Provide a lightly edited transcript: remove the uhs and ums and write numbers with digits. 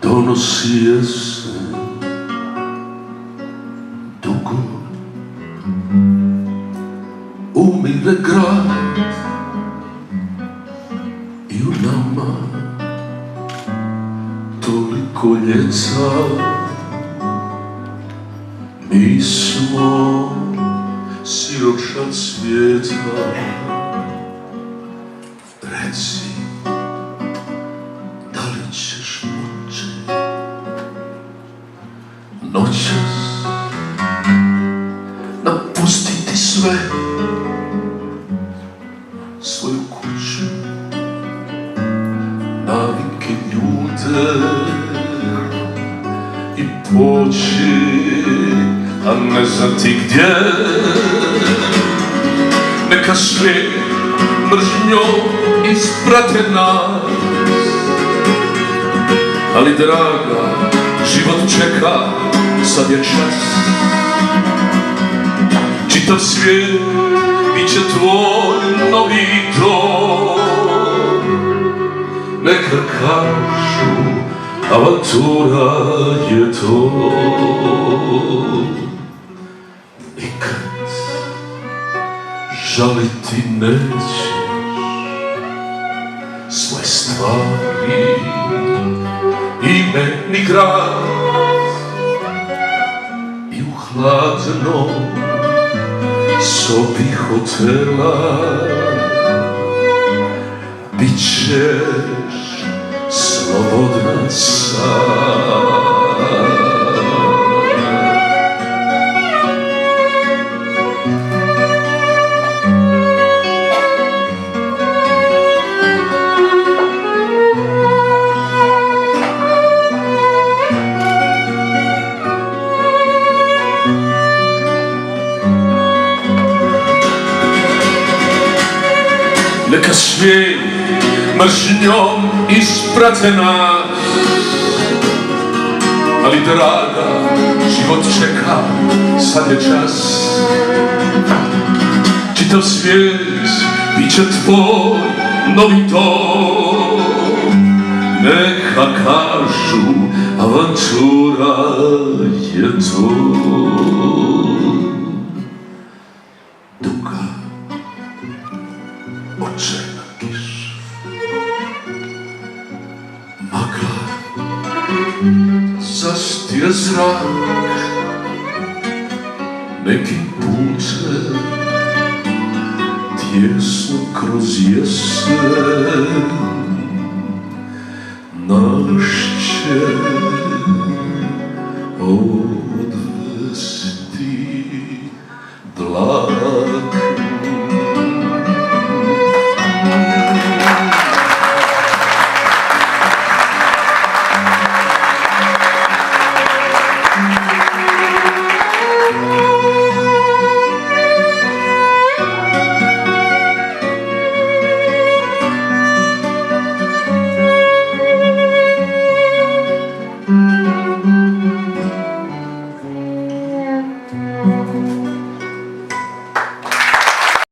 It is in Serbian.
donosi jesen dugo, umire grad i u nama toliko ljeca. Mi smo siročad svijeta. Reci, da li ćeš moći noćas napustiti sve, svoju kuću, navike, ljude i poći, a ne znati gdje. Neka svijet mržnjom isprate nas, ali draga, život čeka, sad je čas. Čitav svijet bit će tvoj novi dom. Neka kažu, avantura je to. Nikad žaliti nećeš svoje stvari, ime ni grad. I u hladnom sobi hotela bit ćeš slobodna sad. Neka svijet mržnjom isprate nas, ali draga, život čeka, sad je čas. Čitav svijet bit će tvoj novi dom. Neka kažu, avantura je to. Duga očajna kiša, magla zastire zrak. Nekim putem tjesno kroz jesen naš će